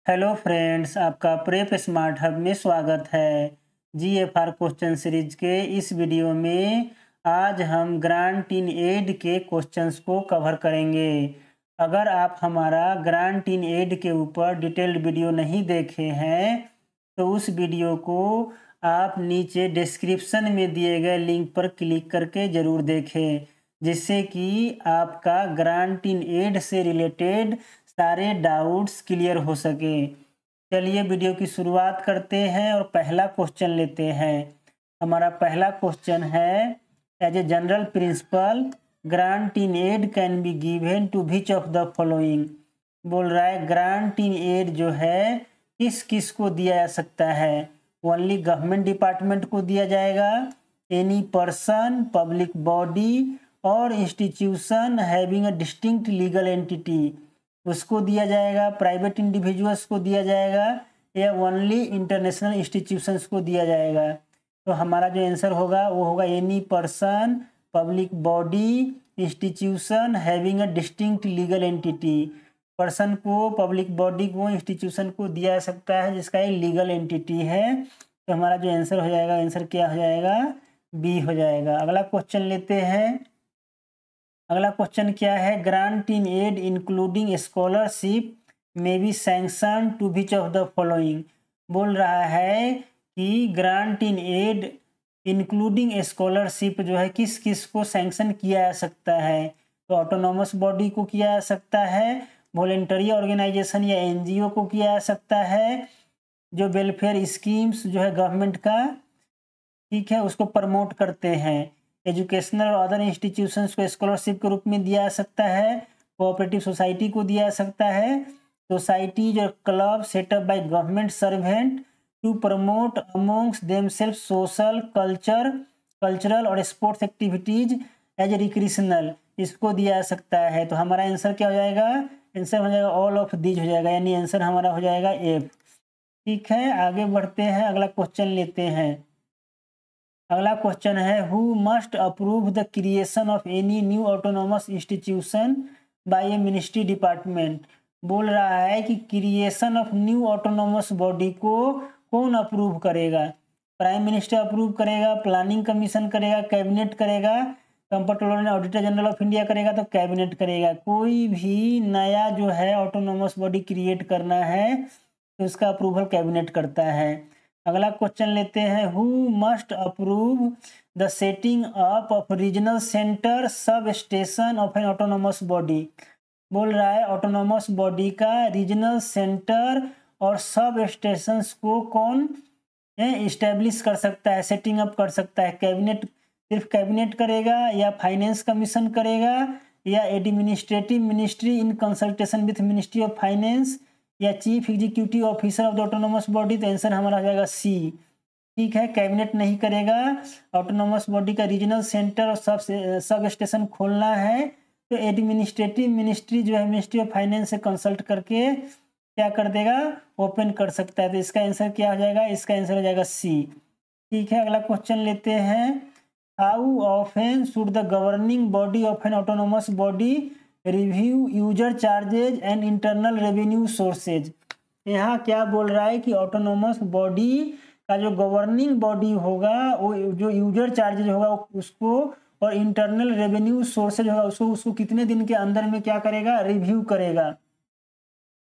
Hello friends, आपका prep smart hub में स्वागत है। जीएफआर क्वेश्चन सीरीज के इस वीडियो में आज हम ग्रांट इन एड के क्वेश्चंस को कवर करेंगे। अगर आप हमारा ग्रांट इन एड के ऊपर डिटेल्ड वीडियो नहीं देखे हैं तो उस वीडियो को आप नीचे डिस्क्रिप्शन में दिए गए लिंक पर क्लिक करके ज़रूर देखें, जिससे कि आपका ग्रांट इन एड से रिलेटेड सारे डाउट्स क्लियर हो सके। चलिए वीडियो की शुरुआत करते हैं और पहला क्वेश्चन लेते हैं। हमारा पहला क्वेश्चन है, as a general principle grant in aid can be given to which of the following. बोल रहा है ग्रांट इन एड जो है किस किस को दिया जा सकता है। ओनली गवर्नमेंट डिपार्टमेंट को दिया जाएगा, एनी पर्सन, पब्लिक बॉडी और institution having a distinct legal entity उसको दिया जाएगा, प्राइवेट इंडिविजुअल्स को दिया जाएगा या ओनली इंटरनेशनल इंस्टीट्यूशंस को दिया जाएगा। तो हमारा जो आंसर होगा वो होगा any person, public body, institution having a distinct legal entity. Person को, पब्लिक बॉडी को, इंस्टीट्यूशन को दिया जा सकता है जिसका एक लीगल एंटिटी है। तो हमारा जो आंसर हो जाएगा, आंसर क्या हो जाएगा, बी हो जाएगा। अगला क्वेश्चन लेते हैं। अगला क्वेश्चन क्या है, grant in aid including scholarship में be sanction to which of the following. बोल रहा है कि grant in aid including scholarship जो है किस किस को सैंक्शन किया जा सकता है। तो ऑटोनॉमस बॉडी को किया जा सकता है, वॉलेंटरी ऑर्गेनाइजेशन या एनजीओ को किया जा सकता है, जो वेलफेयर स्कीम्स जो है गवर्नमेंट का, ठीक है, उसको प्रमोट करते हैं। एजुकेशनल और अदर इंस्टीट्यूशंस को स्कॉलरशिप के रूप में दिया जा सकता है, कोऑपरेटिव सोसाइटी को दिया जा सकता है, सोसाइटी जो club set up by government servant to promote amongst themselves social cultural और स्पोर्ट्स एक्टिविटीज एज रिक्रिएशनल, इसको दिया जा सकता है। तो हमारा आंसर क्या हो जाएगा, आंसर हो जाएगा ऑल ऑफ दीज हो जाएगा, यानी आंसर हमारा हो जाएगा एफ। ठीक है, आगे बढ़ते हैं, अगला क्वेश्चन लेते हैं। अगला क्वेश्चन है, who must approve the creation of any new autonomous institution by a ministry department. बोल रहा है कि creation of new autonomous body को कौन अप्रूव करेगा। प्राइम मिनिस्टर अप्रूव करेगा, प्लानिंग कमीशन करेगा, कैबिनेट करेगा, comptroller and auditor general of India करेगा तो कैबिनेट करेगा। कोई भी नया जो है ऑटोनॉमस बॉडी क्रिएट करना है तो उसका अप्रूवल कैबिनेट करता है। अगला क्वेश्चन लेते हैं, who must approve the setting up of regional centre sub station of N autonomous body. बोल रहा है ऑटोनॉमस बॉडी का रीजनल सेंटर और सब स्टेशंस को कौन इस्टेब्लिश कर सकता है, सेटिंग अप कर सकता है। कैबिनेट, सिर्फ कैबिनेट करेगा या फाइनेंस कमीशन करेगा या administrative ministry in consultation with ministry of finance या chief executive officer of the autonomous body. तो आंसर हमारा हो जाएगा सी। ठीक है, कैबिनेट नहीं करेगा, ऑटोनॉमस बॉडी का रीजनल सेंटर और सब स्टेशन खोलना है तो एडमिनिस्ट्रेटिव मिनिस्ट्री जो है मिनिस्ट्री ऑफ फाइनेंस से कंसल्ट करके क्या कर देगा, ओपन कर सकता है। तो इसका आंसर क्या हो जाएगा, इसका आंसर हो जाएगा सी। ठीक है, अगला क्वेश्चन लेते हैं, how often should the governing body of N autonomous body review user charges and internal revenue sources. यहाँ क्या बोल रहा है कि ऑटोनॉमस बॉडी का जो गवर्निंग बॉडी होगा वो जो यूजर चार्जेज होगा उसको और इंटरनल रेवेन्यू सोर्सेज होगा उसको कितने दिन के अंदर में क्या करेगा, रिव्यू करेगा।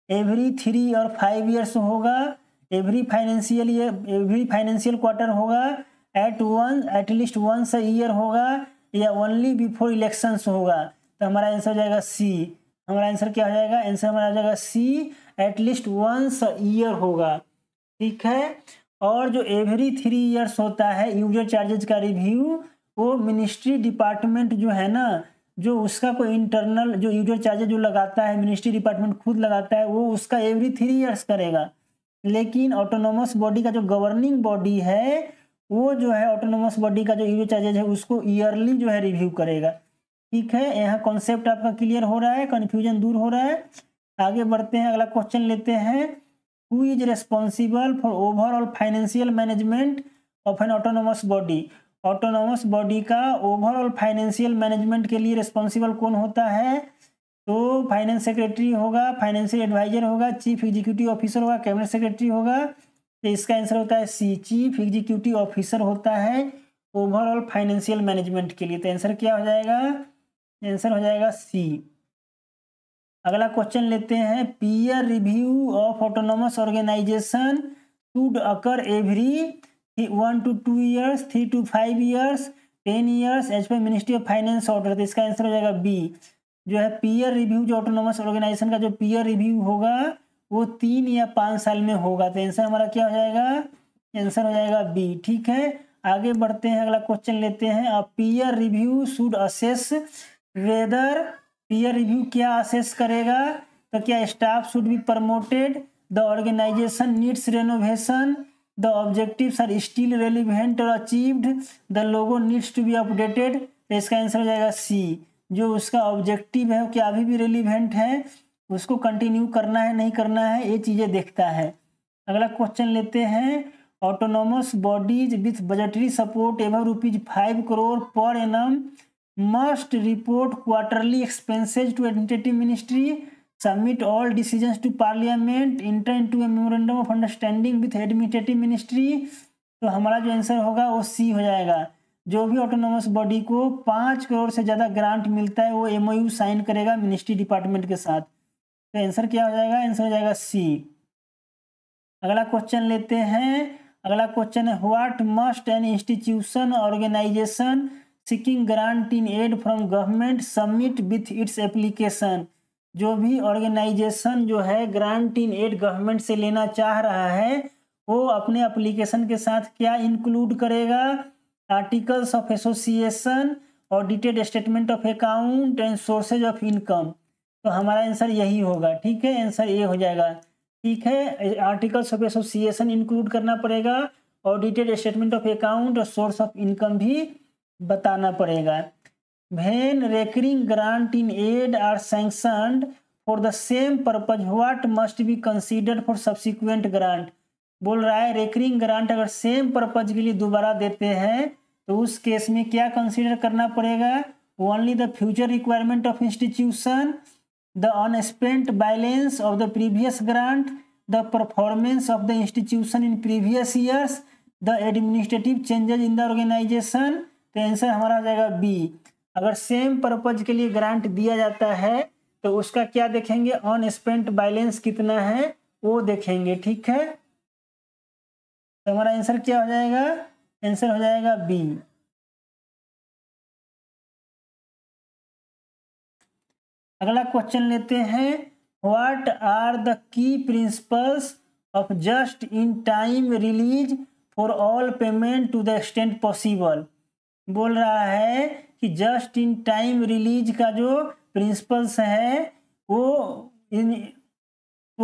एवरी 3 और 5 ईयर्स होगा, एवरी फाइनेंशियल क्वार्टर होगा, एटलीस्ट वंस अ ईयर होगा या ओनली बिफोर इलेक्शंस होगा। तो हमारा आंसर हो जाएगा सी। हमारा आंसर क्या हो जाएगा, आंसर हमारा हो जाएगा सी, एटलीस्ट वंस ईयर होगा। ठीक है, और जो एवरी 3 ईयर्स होता है यूजर चार्जेज का रिव्यू, वो मिनिस्ट्री डिपार्टमेंट जो है ना, जो उसका कोई इंटरनल जो यूजर चार्जेज जो लगाता है मिनिस्ट्री डिपार्टमेंट खुद लगाता है, वो उसका एवरी 3 ईयर्स करेगा। लेकिन ऑटोनॉमस बॉडी का जो गवर्निंग बॉडी है वो जो है ऑटोनॉमस बॉडी का जो यूजर चार्जेज है उसको ईयरली जो है रिव्यू करेगा। ठीक है, यहाँ कॉन्सेप्ट आपका क्लियर हो रहा है, कन्फ्यूजन दूर हो रहा है। आगे बढ़ते हैं, अगला क्वेश्चन लेते हैं, who is responsible for overall financial management of N autonomous body. Autonomous body का ओवरऑल फाइनेंशियल मैनेजमेंट के लिए रेस्पॉन्सिबल कौन होता है, तो फाइनेंस सेक्रेटरी होगा, फाइनेंशियल एडवाइजर होगा, चीफ एग्जीक्यूटिव ऑफिसर होगा, कैबिनेट सेक्रेटरी होगा। तो इसका आंसर होता है सी, चीफ एग्जीक्यूटिव ऑफिसर होता है ओवरऑल फाइनेंशियल मैनेजमेंट के लिए। तो आंसर क्या हो जाएगा? आंसर हो जाएगा सी। अगला क्वेश्चन लेते हैं, peer review of autonomous organisation should occur every 1 to 2 years, 3 to 5 years, 10 years as per ministry of finance order. तो इसका आंसर हो जाएगा बी। जो है पीयर रिव्यू, जो ऑटोनोमस ऑर्गेनाइजेशन का जो पीयर रिव्यू होगा वो 3 या 5 साल में होगा। तो आंसर हमारा क्या हो जाएगा? आंसर हो जाएगा बी। ठीक है, आगे बढ़ते हैं, अगला क्वेश्चन लेते हैं। A peer review should assess whether, peer review क्या असेस करेगा? तो क्या staff should be promoted, the organisation needs renovation, the objectives are still relevant और achieved, the logo needs to be updated. तो इसका आंसर हो जाएगा सी। जो उसका ऑब्जेक्टिव है वो क्या अभी भी रेलिवेंट है, उसको कंटिन्यू करना है नहीं करना है, ये चीज़ें देखता है। अगला क्वेश्चन लेते हैं, autonomous bodies with budgetary support एवं ₹5 crore per annum must report quarterly expenses to administrative ministry, submit all decisions to parliament, enter into a memorandum of understanding with administrative ministry। तो हमारा जो आंसर होगा वो सी हो जाएगा। जो भी ऑटोनोमस बॉडी को 5 करोड़ से ज़्यादा ग्रांट मिलता है वो MOU साइन करेगा मिनिस्ट्री डिपार्टमेंट के साथ। तो आंसर क्या हो जाएगा? आंसर हो जाएगा सी। अगला क्वेश्चन लेते हैं, अगला क्वेश्चन है, what must an institution organisation seeking grant in aid from government submit with its application. जो भी ऑर्गेनाइजेशन जो है ग्रांट इन एड गवर्नमेंट से लेना चाह रहा है वो अपने एप्लीकेशन के साथ क्या इंक्लूड करेगा? Articles of association, audited statement of account and sources of income. तो हमारा आंसर यही होगा। ठीक है, आंसर ए हो जाएगा। ठीक है, आर्टिकल्स ऑफ एसोसिएशन इंक्लूड करना पड़ेगा, ऑडिटेड स्टेटमेंट ऑफ अकाउंट और सोर्स ऑफ इनकम भी बताना पड़ेगा। When recurring grant in aid are sanctioned for the same purpose what must be considered for subsequent grant. बोल रहा है रेकरिंग ग्रांट अगर सेम पर्पज के लिए दोबारा देते हैं तो उस केस में क्या कंसीडर करना पड़ेगा? Only the future requirement of institution, the unspent balance of the previous grant, the performance of the institution in previous years, the administrative changes in the organization। तो आंसर हमारा हो जाएगा बी। अगर same purpose के लिए grant दिया जाता है तो उसका क्या देखेंगे? अनस्पेंट बैलेंस कितना है वो देखेंगे। ठीक है, तो हमारा आंसर क्या हो जाएगा? आंसर हो जाएगा बी। अगला क्वेश्चन लेते हैं, what are the key principles of just in time release for all payment to the extent possible. बोल रहा है कि जस्ट इन टाइम रिलीज का जो प्रिंसिपल्स है वो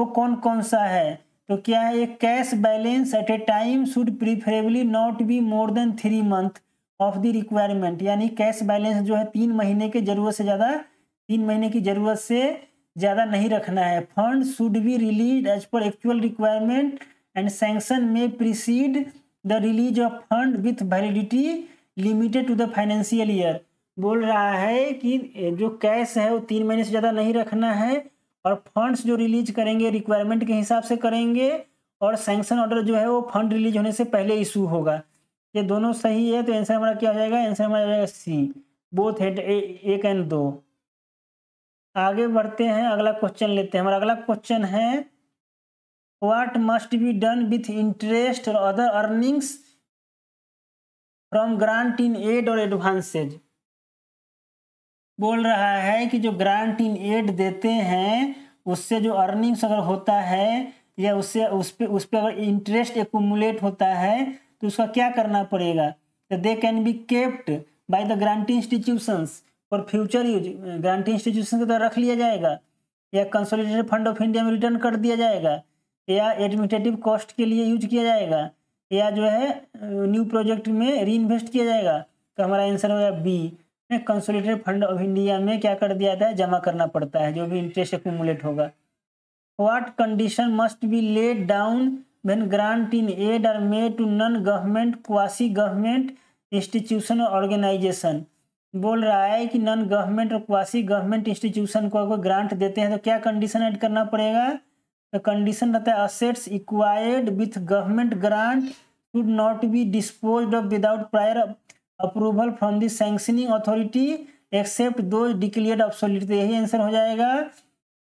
कौन कौन सा है? तो क्या है? एक cash balance at a time should preferably not be more than 3 months of the requirement. यानी कैश बैलेंस जो है 3 महीने के जरूरत से ज़्यादा 3 महीने की जरूरत से ज़्यादा नहीं रखना है। Fund should be release as per actual requirement and sanction में precede the release of fund with validity limited to the financial year. बोल रहा है कि जो कैश है वो 3 महीने से ज़्यादा नहीं रखना है और फंड्स जो रिलीज करेंगे रिक्वायरमेंट के हिसाब से करेंगे और सैंक्शन ऑर्डर जो है वो फंड रिलीज होने से पहले इशू होगा। ये दोनों सही है तो आंसर हमारा क्या हो जाएगा? आंसर हमारा हो जाएगा सी, बोथ हेड 1 और 2। आगे बढ़ते हैं, अगला क्वेश्चन लेते हैं। हमारा अगला क्वेश्चन है, what must be done with interest और other earnings from grant in aid और एडवांसेज। बोल रहा है कि जो ग्रांट इन एड देते हैं उससे जो अर्निंग्स अगर होता है या उससे उस पे अगर इंटरेस्ट एक्यूमुलेट होता है तो उसका क्या करना पड़ेगा? तो they can be kept by the grantee institutions for future use. Grantee institution की तरह रख लिया जाएगा या कंसोलिडेटेड फंड ऑफ इंडिया में रिटर्न कर दिया जाएगा या एडमिनिस्ट्रेटिव कॉस्ट के लिए यूज किया जाएगा या जो है न्यू प्रोजेक्ट में री इन्वेस्ट किया जाएगा। तो हमारा आंसर होगा B, consolidated fund of India में क्या कर दिया जाता है? जमा करना पड़ता है जो भी इंटरेस्ट एक्यूमुलेट होगा। What condition must be laid down when grant in aid are made to non government quasi government institution और ऑर्गेनाइजेशन। बोल रहा है कि नॉन गवर्नमेंट और क्वासी गवर्नमेंट इंस्टीट्यूशन को अगर ग्रांट देते हैं तो क्या कंडीशन ऐड करना पड़ेगा। तो कंडीशन रहता है assets acquired with government grant should not be disposed of without prior approval from the sanctioning authority except those declared obsolete. तो यही आंसर हो जाएगा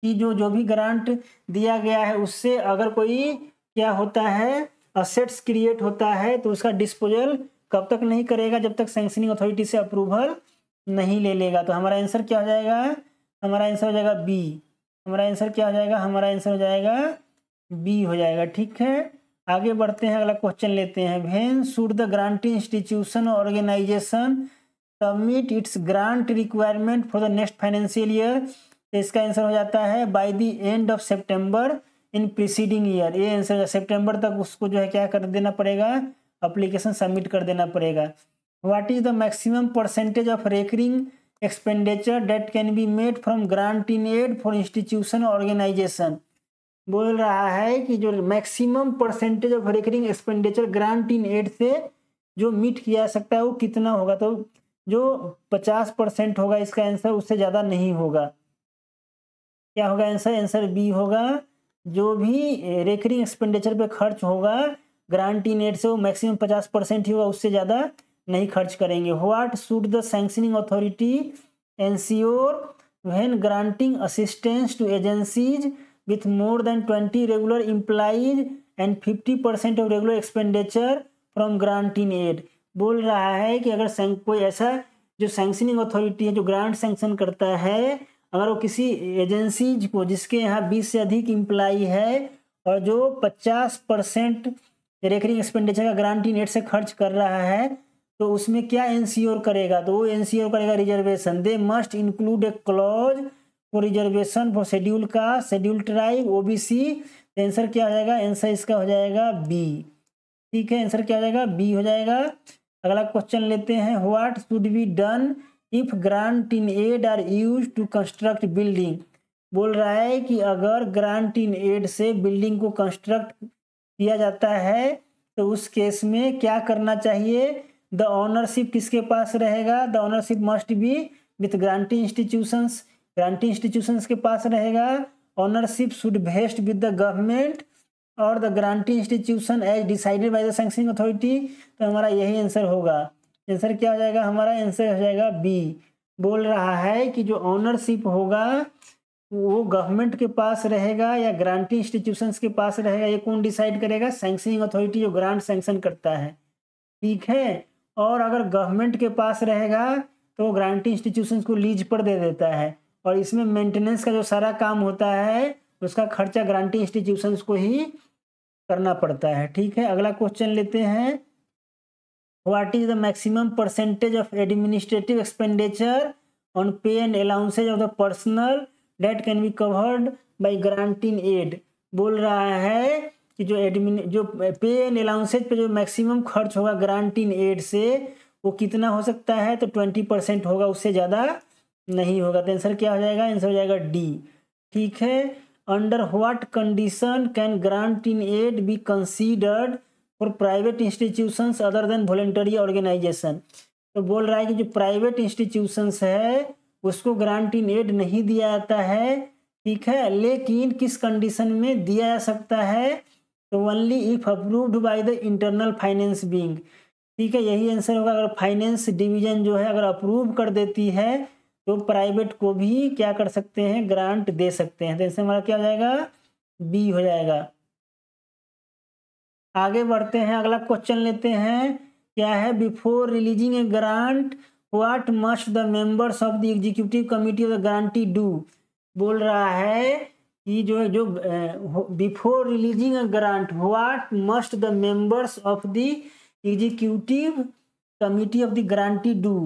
कि जो भी ग्रांट दिया गया है उससे अगर कोई क्या होता है असेट्स क्रिएट होता है तो उसका डिस्पोजल कब तक नहीं करेगा, जब तक सैंक्शनिंग अथॉरिटी से अप्रूवल नहीं ले लेगा। तो हमारा आंसर क्या हो जाएगा, हमारा आंसर हो जाएगा बी। हमारा आंसर क्या हो जाएगा, हमारा आंसर हो जाएगा बी हो जाएगा। ठीक है, आगे बढ़ते हैं, अगला क्वेश्चन लेते हैं। When should the granting institution organisation submit its grant requirement for the next financial year. तो इसका आंसर हो जाता है by the end of September in preceding year. ये आंसर सितंबर तक उसको जो है क्या कर देना पड़ेगा, एप्लीकेशन सबमिट कर देना पड़ेगा। What is the maximum percentage of recurring expenditure that can be made from grant in aid for institution organisation. बोल रहा है कि जो maximum percentage of recurring expenditure grant in aid से जो मीट किया जा सकता है वो कितना होगा। तो जो 50% होगा इसका आंसर, उससे ज़्यादा नहीं होगा। क्या होगा आंसर, आंसर बी होगा। जो भी रेकरिंग एक्सपेंडिचर पे खर्च होगा ग्रांट इन एड से वो मैक्सिमम 50% ही होगा, उससे ज़्यादा नहीं खर्च करेंगे। What should the sanctioning authority ensure when granting assistance to agencies with more than 20 regular employees and 50% of regular expenditure from grant in aid. बोल रहा है कि अगर कोई ऐसा जो सैंक्शनिंग अथॉरिटी है जो ग्रांट सैंक्शन करता है, अगर वो किसी एजेंसीज को जिसके यहाँ 20 से अधिक एम्प्लाई है और जो 50% रेकरिंग एक्सपेंडिचर का ग्रांट इन एड से खर्च कर रहा है, तो उसमें क्या इंश्योर करेगा, तो वो इंश्योर करेगा reservation. They must include A clause for reservation for schedule caste, schedule tribe, OBC. Answer क्या हो जाएगा, आंसर इसका हो जाएगा बी। ठीक है, आंसर क्या हो जाएगा, बी हो जाएगा। अगला क्वेश्चन लेते हैं। What should be done if grant in aid are use to construct building. बोल रहा है कि अगर ग्रांट इन एड से बिल्डिंग को कंस्ट्रक्ट किया जाता है तो उस केस में क्या करना चाहिए। द ऑनरशिप किसके पास रहेगा, the ownership must be with granting institutions, granting institutions के पास रहेगा। Ownership should vest with the government और the granting institution as decided by the sanctioning authority. तो हमारा यही आंसर होगा। आंसर क्या हो जाएगा, हमारा आंसर हो जाएगा बी। बोल रहा है कि जो ऑनरशिप होगा वो गवर्नमेंट के पास रहेगा या ग्रांटिंग इंस्टीट्यूशंस के पास रहेगा, ये कौन डिसाइड करेगा, सैंक्शनिंग अथॉरिटी जो ग्रांट सैंक्शन करता है। ठीक है, और अगर गवर्नमेंट के पास रहेगा तो ग्रांटिंग इंस्टीट्यूशंस को लीज पर दे देता है और इसमें मेंटेनेंस का जो सारा काम होता है उसका खर्चा ग्रांटिंग इंस्टीट्यूशंस को ही करना पड़ता है। ठीक है, अगला क्वेश्चन लेते हैं। What is the maximum percentage of administrative expenditure on pay and allowances of the personnel that can be covered by grant in aid. बोल रहा है कि जो पे एंड अलाउंसेज पे जो मैक्सिमम खर्च होगा ग्रांट इन एड से वो कितना हो सकता है, तो 20% होगा, उससे ज़्यादा नहीं होगा। तो आंसर क्या हो जाएगा, आंसर हो जाएगा डी। ठीक है, under what condition can grant in aid be considered for private institutions other than voluntary organisation. तो बोल रहा है कि जो प्राइवेट इंस्टीट्यूशंस है उसको ग्रांट इन एड नहीं दिया जाता है। ठीक है, लेकिन किस कंडीशन में दिया जा सकता है, तो only if approved by the internal finance wing. ठीक है, यही आंसर होगा। अगर फाइनेंस डिवीजन जो है अगर अप्रूव कर देती है तो प्राइवेट को भी क्या कर सकते हैं, ग्रांट दे सकते हैं। तो इससे हमारा क्या हो जाएगा, बी हो जाएगा। आगे बढ़ते हैं, अगला क्वेश्चन लेते हैं। क्या है, before releasing a grant what must the members of the executive committee of the grantee do. बोल रहा है कि जो before releasing a grant what must the members of the executive committee of the grantee do.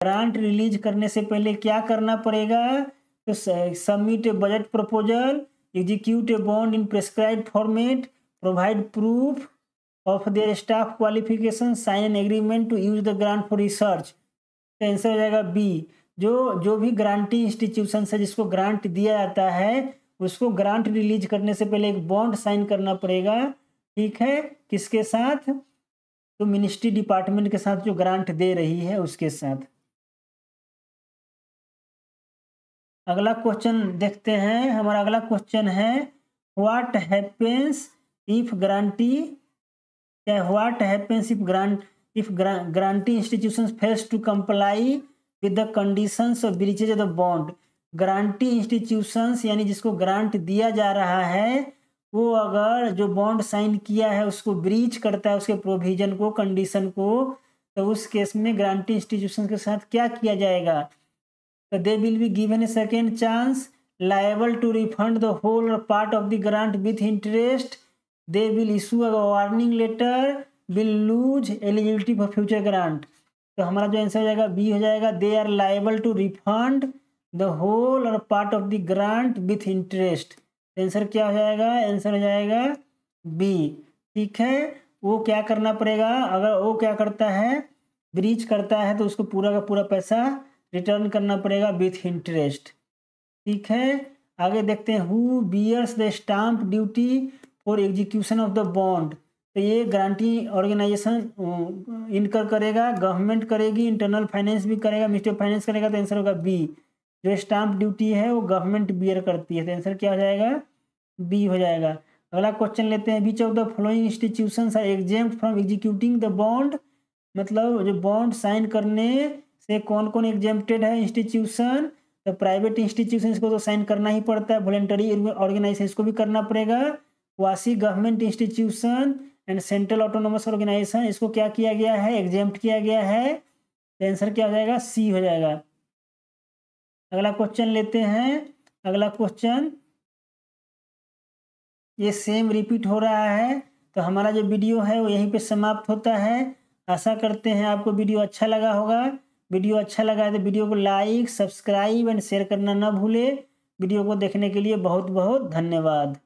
Grant release करने से पहले क्या करना पड़ेगा, तो submit a budget proposal, execute a bond in prescribed format, provide proof of their staff qualification, sign an agreement to use the grant for research. तो answer हो जाएगा बी। जो भी ग्रांटी इंस्टीट्यूशन है जिसको ग्रांट दिया जाता है उसको ग्रांट रिलीज करने से पहले एक बॉन्ड साइन करना पड़ेगा। ठीक है, किसके साथ, तो मिनिस्ट्री डिपार्टमेंट के साथ जो ग्रांट दे रही है उसके साथ। अगला क्वेश्चन देखते हैं। हमारा अगला क्वेश्चन है what happens if guarantee, what happens if guarantee institutions fails to comply with the conditions of breaches of the bond. Guarantee institutions यानी जिसको ग्रांट दिया जा रहा है वो अगर जो बॉन्ड साइन किया है उसको ब्रीच करता है, उसके प्रोविजन को, कंडीशन को, तो उस केस में गारंटी इंस्टीट्यूशन के साथ क्या किया जाएगा? तो they will be given a second chance, liable to refund the whole और part of the grant with interest, they will issue a warning letter, will lose eligibility for future grant. तो हमारा जो आंसर हो जाएगा B हो जाएगा, they are liable to refund the whole और part of the grant with interest. Answer क्या हो जाएगा? आंसर हो जाएगा बी। ठीक है, वो क्या करना पड़ेगा? अगर वो क्या करता है, ब्रीच करता है, तो उसको पूरा का पूरा पैसा रिटर्न करना पड़ेगा विथ इंटरेस्ट। ठीक है, आगे देखते हैं। Who bears the stamp duty for execution of the bond. तो ये गारंटी ऑर्गेनाइजेशन इनकर करेगा, गवर्नमेंट करेगी, इंटरनल फाइनेंस भी करेगा, मिनिस्ट्री ऑफ फाइनेंस करेगा। तो आंसर होगा बी। जो स्टाम्प ड्यूटी है वो गवर्नमेंट बियर करती है। तो आंसर क्या हो जाएगा? बी हो जाएगा। अगला क्वेश्चन लेते हैं। Which of the following institutions are exempt from executing the bond. मतलब जो बॉन्ड साइन करने से कौन कौन एग्जेम्प्टेड है इंस्टीट्यूशन? तो प्राइवेट इंस्टीट्यूशन इसको तो साइन करना ही पड़ता है, वॉलंटरी ऑर्गेनाइजेशन इसको भी करना पड़ेगा, quasi government institution and central autonomous organisation इसको क्या किया गया है? एग्जेम्प्ट किया गया है। तो आंसर क्या हो जाएगा? सी हो जाएगा। अगला क्वेश्चन लेते हैं। अगला क्वेश्चन ये सेम रिपीट हो रहा है। तो हमारा जो वीडियो है वो यहीं पे समाप्त होता है। आशा करते हैं आपको वीडियो अच्छा लगा होगा। वीडियो अच्छा लगा है तो वीडियो को लाइक, सब्सक्राइब एंड शेयर करना ना भूले। वीडियो को देखने के लिए बहुत बहुत धन्यवाद।